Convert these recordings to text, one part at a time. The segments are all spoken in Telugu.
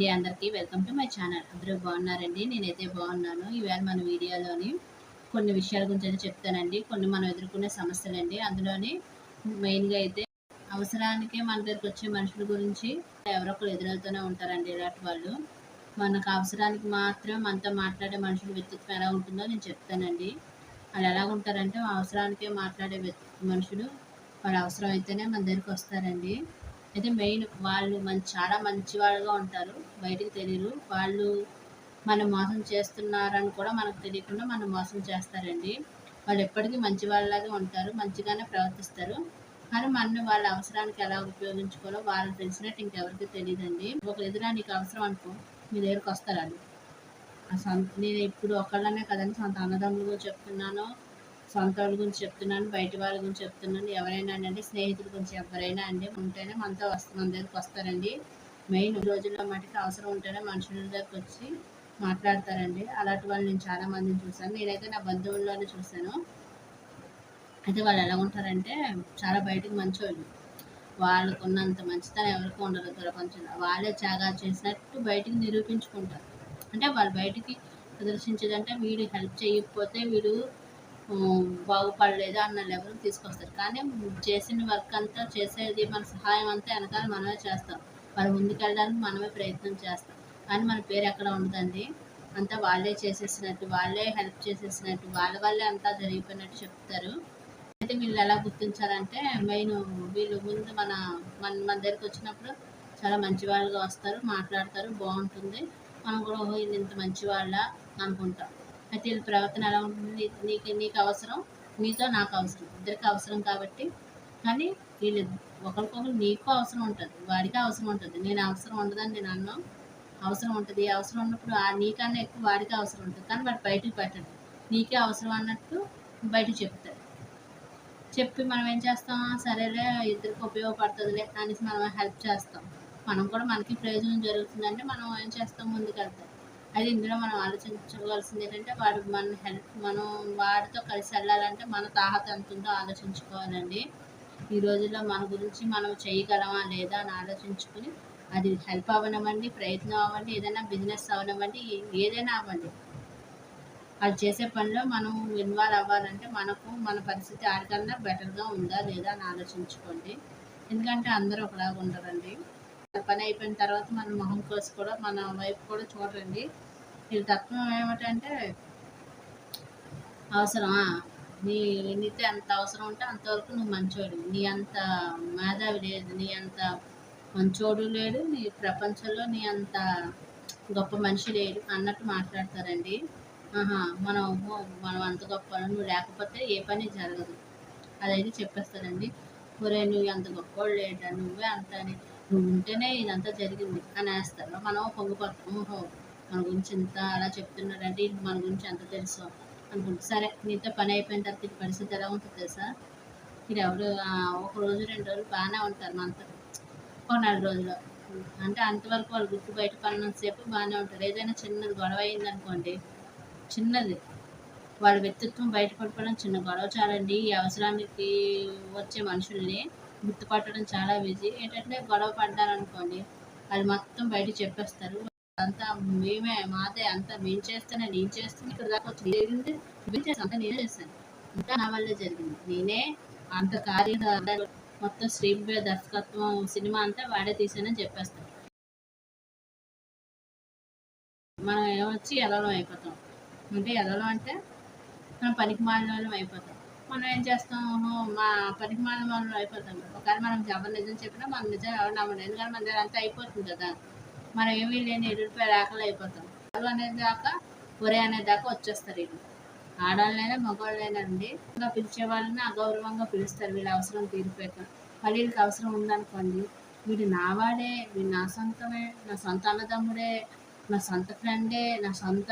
అందరికీ వెల్కమ్ టు మై ఛానల్. అందరూ బాగున్నారండి? నేనైతే బాగున్నాను. ఈవేళ మన వీడియోలోని కొన్ని విషయాల గురించి అయితే చెప్తానండి. కొన్ని మనం ఎదుర్కొనే సమస్యలండి. అందులోని మెయిన్గా అయితే అవసరానికి మన దగ్గరికి వచ్చే మనుషుల గురించి ఎవరో ఒకరు ఎదురవుతూనే ఉంటారండి. ఇలాంటి వాళ్ళు మనకు అవసరానికి మాత్రం మనతో మాట్లాడే మనుషుల వ్యక్తిత్వం ఎలా ఉంటుందో నేను చెప్తానండి. వాళ్ళు ఎలా ఉంటారంటే అవసరానికే మాట్లాడే మనుషులు వాళ్ళు అవసరం అయితేనే మన దగ్గరికి వస్తారండి. అయితే మెయిన్ వాళ్ళు చాలా మంచి వాళ్ళుగా ఉంటారు. బయటికి తెలియరు. వాళ్ళు మనం మోసం చేస్తున్నారని కూడా మనకు తెలియకుండా మనం మోసం చేస్తారండి. వాళ్ళు ఎప్పటికీ మంచి వాళ్ళలాగే ఉంటారు. మంచిగానే ప్రవర్తిస్తారు. కానీ మనని వాళ్ళ అవసరానికి ఎలా ఉపయోగించుకోవాలో వాళ్ళకి తెలిసినట్టు ఇంకెవరికి తెలియదండి. ఒక ఎదురా నీకు అవసరం అనుకో మీ దగ్గరికి వస్తారు వాళ్ళు. నేను ఇప్పుడు ఒకళ్ళనే కదండి సొంత అన్నదమ్ములు చెప్తున్నాను, సొంత వాళ్ళ గురించి చెప్తున్నాను, బయట వాళ్ళ గురించి చెప్తున్నాను. ఎవరైనా అండి స్నేహితుల గురించి ఎవరైనా అండి ఉంటేనే మనతో మన దగ్గరికి వస్తారండి. మెయిన్ రోజుల్లో మటుకు అవసరం ఉంటేనే మనుషుల దగ్గరికి వచ్చి మాట్లాడతారండి. అలాంటి వాళ్ళు నేను చాలా మందిని చూశాను. నేనైతే నా బంధువుల్లోనే చూశాను. అయితే వాళ్ళు ఎలా ఉంటారంటే చాలా బయటకు మంచోళ్ళు. వాళ్ళకు ఉన్నంత మంచితనం ఎవరికి ఉండదు ప్రపంచంలో. వాళ్ళే త్యాగాలు చేసినట్టు బయటికి నిరూపించుకుంటారు. అంటే వాళ్ళు బయటికి ప్రదర్శించేదంటే వీడు హెల్ప్ చేయకపోతే వీడు బాగుపడలేదు అన్న లెవెల్కి తీసుకొస్తారు. కానీ చేసిన వర్క్ అంతా చేసేది మన సహాయం అంతా వెనకాల మనమే చేస్తాం. వాళ్ళు ముందుకెళ్ళడానికి మనమే ప్రయత్నం చేస్తాం. కానీ మన పేరు ఎక్కడ ఉండదండి. అంతా వాళ్ళే చేసేసినట్టు, వాళ్ళే హెల్ప్ చేసేసినట్టు, వాళ్ళే అంతా జరిగిపోయినట్టు చెప్తారు. అయితే వీళ్ళు ఎలా గుర్తించాలంటే మెయిన్ వీళ్ళు ముందు మన మన మన దగ్గరికి వచ్చినప్పుడు చాలా మంచి వాళ్ళుగా వస్తారు, మాట్లాడతారు, బాగుంటుంది. మనం కూడా ఓహో వీళ్ళు ఇంత మంచి వాళ్ళ అనుకుంటాం. అయితే వీళ్ళ ప్రవర్తన ఎలా ఉంటుంది? నీకు అవసరం, నీతో నాకు అవసరం, ఇద్దరికి అవసరం కాబట్టి. కానీ వీళ్ళు ఒకరికొకరు నీకు అవసరం ఉంటుంది, వాడికి అవసరం ఉంటుంది. నేను అవసరం ఉండదని నేను అన్నాను, అవసరం ఉంటుంది. అవసరం ఉన్నప్పుడు నీకన్నా ఎక్కువ వాడికి అవసరం ఉంటుంది. కానీ వాడు బయటకు పెట్టడు. నీకే అవసరం అన్నట్టు బయటకు చెప్తాడు. చెప్పి మనం ఏం చేస్తాం, సరేలే ఇద్దరికి ఉపయోగపడుతుందిలే అనేసి మనం హెల్ప్ చేస్తాం. మనం కూడా మనకి ప్రయోజనం జరుగుతుందంటే మనం ఏం చేస్తాం, ముందుకెళ్తాం. అయితే ఇందులో మనం ఆలోచించవలసింది ఏంటంటే మనం వాడితో కలిసి వెళ్ళాలంటే మన తాహత ఎంత ఉందో ఆలోచించుకోవాలండి. ఈ రోజుల్లో మన గురించి మనం చేయగలమా లేదా అని ఆలోచించుకుని అది హెల్ప్ అవ్వనివ్వండి, ప్రయత్నం అవ్వండి, ఏదైనా బిజినెస్ అవ్వనివ్వండి, ఏదైనా అవ్వండి, వాళ్ళు చేసే పనిలో మనం ఇన్వాల్వ్ అవ్వాలంటే మన పరిస్థితి ఆడికన్నా బెటర్గా ఉందా లేదా అని ఆలోచించుకోండి. ఎందుకంటే అందరూ ఒకలాగా ఉండరండి. పని అయిపోయిన తర్వాత మన మొహం కోసి కూడా మన వైపు కూడా చూడండి. వీళ్ళ తత్వం ఏమిటంటే అవసరమా, నీతో ఎంత అవసరం ఉంటే అంతవరకు నువ్వు మంచోడు, నీ అంత మేధావి లేదు, నీ అంత మంచోడు లేడు, నీ ప్రపంచంలో నీ అంత గొప్ప మనిషి లేడు అన్నట్టు మాట్లాడతారండి. మనం అంత గొప్ప, నువ్వు లేకపోతే ఏ పని జరగదు అదైతే చెప్పేస్తారండి. ఒరే నువ్వు అంత గొప్పవాడు లేడా, నువ్వే అంత అని, నువ్వు ఉంటేనే ఇదంతా జరిగింది అని వేస్తారు. మనం పొంగిపోతాం, ఓహో మన గురించి ఇంత అలా చెప్తున్నారంటే మన గురించి ఎంత తెలుసు అనుకుంటా. సరే నీతో పని అయిపోయిన తర్వాత ఈ పరిస్థితి ఎలా ఉంటుంది తెలుసా, మీరు ఎవరు ఒక రోజు 2 రోజులు బాగానే ఉంటారు మనతో, ఒక 4 రోజులు అంటే అంతవరకు వాళ్ళు గుర్తు బయట పడినంతసేపు బాగానే ఉంటారు. ఏదైనా చిన్నది గొడవ అయిందనుకోండి, చిన్నది వాళ్ళ వ్యక్తిత్వం బయటపడిపోవడం చిన్న గొడవ చాలండి ఈ అవసరానికి వచ్చే మనుషుల్ని గుర్తుపట్టడం చాలా ఈజీ. ఏంటంటే గొడవ పడ్డారనుకోండి వాళ్ళు మొత్తం బయట చెప్పేస్తారు. అంతా మాదే, అంతా మేము చేస్తేనే, నేను చేస్తాను, ఇక్కడ దాకా వచ్చి జరిగింది నువ్వే చేస్తాను, అంతా నేనే చేశాను, అంతా నా వల్లే జరిగింది, నేనే అంత మొత్తం స్క్రీన్ ప్లే దర్శకత్వం సినిమా అంతా వాడే తీసానని చెప్పేస్తాను. మనం ఏమొచ్చి ఎదవలం అయిపోతాం. అంటే ఎదవలం అంటే మనం పనికి మాలిన వాళ్ళం అయిపోతాం. మనం ఏం చేస్తాం, మా పనికి మాలిన వాళ్ళం అయిపోతాం. ఒకవేళ మనం ఎవరు నిజం చెప్పినా మనం నిజం ఎవరు నమ్మడం, ఎందుకంటే మన దగ్గర అంతా అయిపోతుంది కదా. మనం ఏమీ లేని ఎదురుపై రాకలు అయిపోతాం. ఎవరు అనేది దాకా ఒరే అనేది దాకా వచ్చేస్తారు. వీళ్ళు ఆడవాళ్ళైనా మగవాళ్ళైనా అండి ఇంకా పిలిచే వాళ్ళని అగౌరవంగా పిలుస్తారు. వీళ్ళ అవసరం తీరిపోయాక మళ్ళీ వీళ్ళకి అవసరం ఉందనుకోండి, వీడు నావాడే, వీడు నా సొంతమే, నా సొంత అన్నదమ్ముడే, నా సొంత ఫ్రెండే, నా సొంత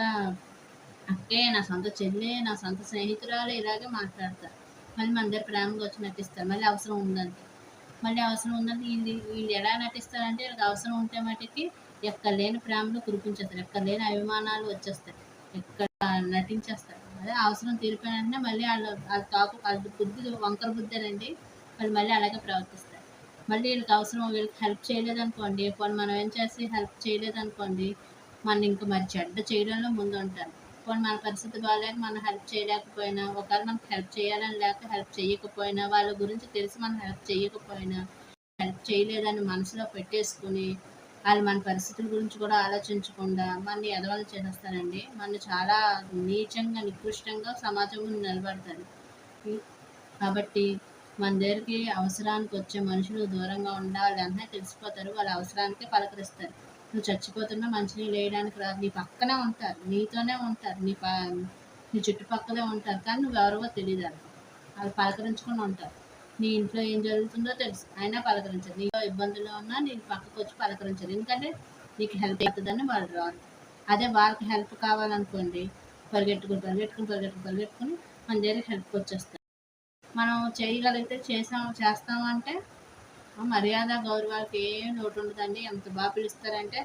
అక్కే, నా సొంత చెల్లె, నా సొంత స్నేహితురాలే ఇలాగే మాట్లాడతారు. మళ్ళీ మన దగ్గర ప్రేమగా వచ్చి నటిస్తారు. మళ్ళీ అవసరం ఉందంటే వీళ్ళు ఎలా నటిస్తారంటే వీళ్ళకి అవసరం ఉంటే మటుకి ఎక్కలేని ప్రేమలు కురిపించేస్తారు, ఎక్కలేని అభిమానాలు వచ్చేస్తాయి, ఎక్కడ నటించేస్తారు. అదే అవసరం తీరిపోయిన వెంటనే మళ్ళీ వాళ్ళ బుద్ధి వంకర బుద్ధేనండి, వాళ్ళు మళ్ళీ అలాగే ప్రవర్తిస్తారు. మళ్ళీ వీళ్ళకి అవసరం వీళ్ళకి హెల్ప్ చేయలేదనుకోండి, పోనీ మనం ఏం చేసి హెల్ప్ చేయలేదనుకోండి, మనం ఇంక మరి చెడ్డ చేయడంలో ముందుంటారు. పోనీ మన పరిస్థితి బాగాలేక మనం హెల్ప్ చేయలేకపోయినా, ఒకవేళ మనకు హెల్ప్ చేయాలని లేక హెల్ప్ చేయకపోయినా, వాళ్ళ గురించి తెలిసి మనం హెల్ప్ చేయకపోయినా, హెల్ప్ చేయలేదని మనసులో పెట్టేసుకుని, ఆళ్ళు మన పరిస్థితుల గురించి కూడా ఆలోచించకుండా మనని ఎదవలు చేసేస్తారండి. మనని చాలా నీచంగా, నికృష్టంగా సమాజం ముందు నిలబెడతారు. కాబట్టి మన దగ్గరికి అవసరానికి వచ్చే మనుషులు దూరంగా ఉండాలి వెంటనే తెలిసిపోతారు. వాళ్ళ అవసరానికే పలకరిస్తారు. నువ్వు చచ్చిపోతున్నా మంచినీళ్ళు వేయడానికి రాదు. నీ పక్కనే ఉంటారు. నీతోనే ఉంటారు. నీ చుట్టుపక్కలే ఉంటారు. కానీ నువ్వెవరివో తెలీదు ఆళ్ళకి. ఆళ్ళు పలకరించకుండా ఉంటారు. నీ ఇంట్లో ఏం జరుగుతుందో తెలుసు. అయినా పలకరించరు. నీలో ఇబ్బందుల్లో ఉన్నా నీ పక్కకొచ్చి పలకరించరు. ఎందుకంటే నీకు హెల్ప్ అవుతుందని వాళ్ళు రారు. అదే వాళ్ళకి హెల్ప్ కావాలనుకోండి పరిగెట్టుకుని మన దగ్గరికి హెల్ప్‌కి వచ్చేస్తారు. మనం చేయగలిగితే చేస్తాము అంటే మర్యాద గౌరవాలకి ఏం లోటు ఉండదండి. ఎంత బాగా పిలుస్తారంటే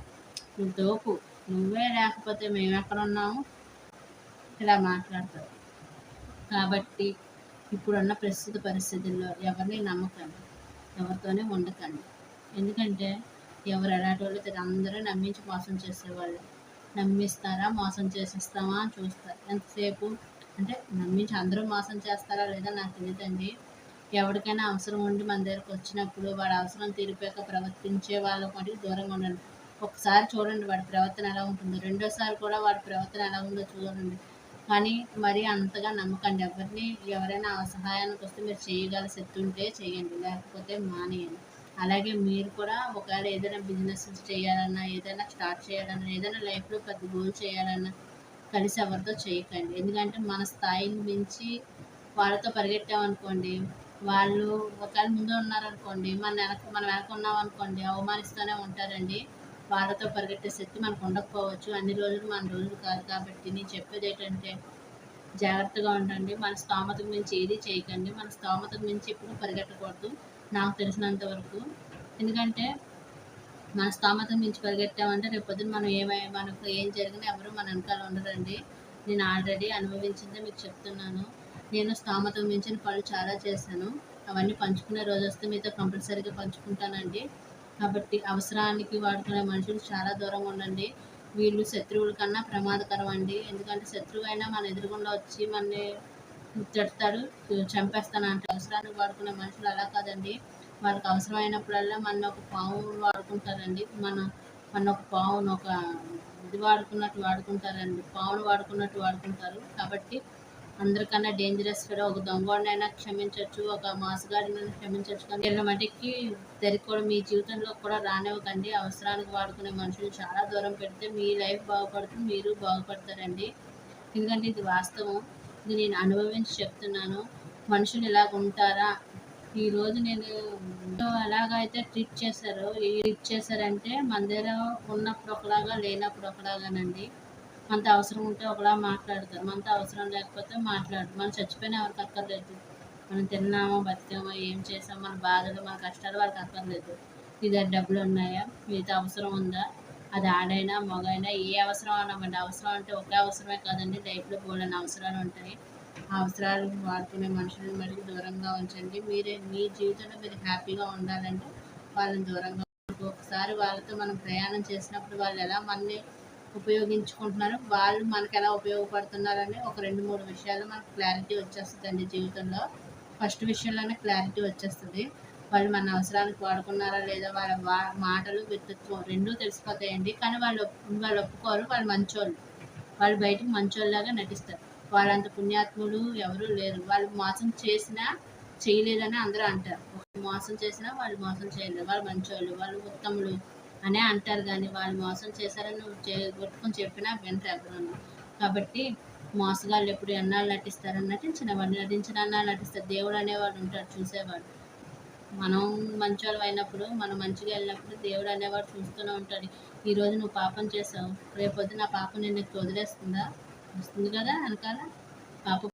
నువ్వు తోపు, నువ్వే లేకపోతే మేమెక్కడున్నాము ఇలా మాట్లాడతారు. కాబట్టి ఇప్పుడున్న ప్రస్తుత పరిస్థితుల్లో ఎవరిని నమ్మకండి, ఎవరితోనే ఉండకండి. ఎందుకంటే ఎవరు ఎలాంటోళ్ళో అందరూ నమ్మించి మోసం చేసేవాళ్ళే. నమ్మిస్తారా మోసం చేసేస్తామా అని చూస్తారు. ఎంతసేపు అంటే నమ్మించి అందరూ మోసం చేస్తారా లేదా నాకు తెలీదండి. ఎవరికైనా అవసరం ఉండి మన దగ్గరకు వచ్చినప్పుడు వాడి అవసరం తీరిపోయాక ప్రవర్తించే వాళ్ళ మటుకు దూరంగా ఉండండి. ఒకసారి చూడండి వాడి ప్రవర్తన ఎలా ఉంటుందో, రెండోసారి కూడా వాడి ప్రవర్తన ఎలా ఉందో చూడండి. కానీ మరీ అంతగా నమ్మకండి ఎవరిని. ఎవరైనా సహాయానికి వస్తే మీరు చేయగల శక్తి ఉంటే చేయండి, లేకపోతే మానేయండి. అలాగే మీరు కూడా ఒకవేళ ఏదైనా బిజినెస్ చేయాలన్నా, ఏదైనా స్టార్ట్ చేయాలన్నా, ఏదైనా లైఫ్‌లో పెద్ద గోల్ చేయాలన్నా కలిసి ఎవరితో చేయకండి. ఎందుకంటే మన స్థాయిని మించి వాళ్ళతో పరిగెట్టామనుకోండి, వాళ్ళు ఒకవేళ ముందు ఉన్నారనుకోండి, మనం వెనక ఉన్నామనుకోండి అవమానిస్తూనే ఉంటారండి. వాళ్ళతో పరిగెట్టే శక్తి మనకు ఉండకపోవచ్చు. అన్ని రోజులు మన రోజులు కాదు. కాబట్టి నేను చెప్పేదేంటంటే జాగ్రత్తగా ఉండండి. మన స్తోమతకు మించి ఏది చేయకండి. మన స్తోమతకు మించి ఎప్పుడు పరిగెట్టకూడదు నాకు తెలిసినంత వరకు. ఎందుకంటే మన స్తోమతకు మించి పరిగెట్టామంటే రేపొద్దున మనకు ఏం జరిగినా ఎవరు మన వెనకాల ఉండరండి. నేను ఆల్రెడీ అనుభవించిందే మీకు చెప్తున్నాను. నేను స్తోమతకు మించిన పనులు చాలా చేశాను. అవన్నీ పంచుకునే రోజొస్తే మీతో కంపల్సరీగా పంచుకుంటానండి. కాబట్టి అవసరానికి వాడుకునే మనుషులు చాలా దూరంగా ఉండండి. వీళ్ళు శత్రువుల కన్నా ప్రమాదకరం అండి. ఎందుకంటే శత్రువైనా మన ఎదురుగుండా వచ్చి మనని తిడతాడు, చంపేస్తానంటాడు. అవసరానికి వాడుకునే మనుషులు అలా కాదండి. వాళ్ళకి అవసరమైనప్పుడల్లా మనని ఒక పావును వాడుకుంటారండి. మన ఒక పావును ఒక ఇది వాడుకున్నట్టు వాడుకుంటారండి. పావును వాడుకున్నట్టు వాడుకుంటారు. కాబట్టి అందరికన్నా డేంజరస్ ఫెలో ఒక దొంగోడినైనా క్షమించొచ్చు, ఒక మోసగాడినైనా క్షమించొచ్చు. కానీ వీళ్ళ మటికి కూడా మీ జీవితంలో కూడా రానివ్వకండి. అవసరానికి వాడుకునే మనుషులు చాలా దూరం పెడితే మీ లైఫ్ బాగుపడుతుంది, మీరు బాగుపడతారండి. ఎందుకంటే ఇది వాస్తవం. ఇది నేను అనుభవించి చెప్తున్నాను. మనుషులు ఇలాగ ఉంటారా? ఈరోజు నేను ఎలాగైతే ట్రీట్ చేశారంటే మన దగ్గర ఉన్నప్పుడు ఒకలాగా, లేనప్పుడు ఒకలాగానండి. మనతో అవసరం ఉంటే ఒకలా మాట్లాడతారు. మనతో అవసరం లేకపోతే మాట్లాడరు. మనం చచ్చిపోయినా ఎవరికి అక్కర్లేదు. మనం తిన్నామా, బతికామా, ఏం చేసాం, మన బాధలు, మన కష్టాలు వాళ్ళకి అక్కర్లేదు. నీ దగ్గర డబ్బులు ఉన్నాయా, మీతో అవసరం ఉందా, అది ఆడైనా మగైనా ఏ అవసరం అన్నామండి. అవసరం అంటే ఒకే అవసరమే కాదండి, లైఫ్లో బోలెడన్ని అవసరాలు ఉంటాయి. ఆ అవసరాలు వాడుకునే మనుషులను మటుకు దూరంగా ఉంచండి. మీ జీవితంలో మీరు హ్యాపీగా ఉండాలంటే వాళ్ళని దూరంగా ఒకసారి వాళ్ళతో మనం ప్రయాణం చేసినప్పుడు వాళ్ళు ఎలా మనల్ని ఉపయోగించుకుంటున్నారు, వాళ్ళు మనకు ఎలా ఉపయోగపడుతున్నారని ఒక 2-3 విషయాలు మనకు క్లారిటీ వచ్చేస్తుందండి జీవితంలో. ఫస్ట్ విషయంలోనే క్లారిటీ వచ్చేస్తుంది. వాళ్ళు మన అవసరానికి వాడుకున్నారా లేదా, వాళ్ళ మాటలు, వ్యక్తిత్వం రెండూ తెలిసిపోతాయండి. కానీ వాళ్ళు ఒప్పుకోరు. వాళ్ళు మంచోళ్ళు. వాళ్ళు బయటకు మంచోళ్ళలాగా నటిస్తారు. వాళ్ళంత పుణ్యాత్ములు ఎవరూ లేరు. వాళ్ళు మోసం చేసినా చేయలేదని అందరూ అంటారు. మోసం చేసినా వాళ్ళు మోసం చేయలేదు. వాళ్ళు మంచోళ్ళు, వాళ్ళు ఉత్తములు అనే అంటారు. కానీ వాళ్ళు మోసం చేశారని నువ్వు కొట్టుకొని చెప్పినా వినరు ఎవరును. కాబట్టి మోసగాళ్ళు ఎప్పుడు ఎన్నాళ్ళు నటిస్తారని నటించిన అన్నాళ్ళు నటిస్తారు. దేవుడు అనేవాడు ఉంటాడు చూసేవాడు. మనం మంచోళ్ళం అయినప్పుడు, మనం మంచిగా వెళ్ళినప్పుడు దేవుడు అనేవాడు చూస్తూనే ఉంటాడు. ఈరోజు నువ్వు పాపం చేసావు, రేపొద్దున ఆ పాపం నిన్ను వదిలేస్తుందా? వస్తుంది కదా వెనకాల. పాప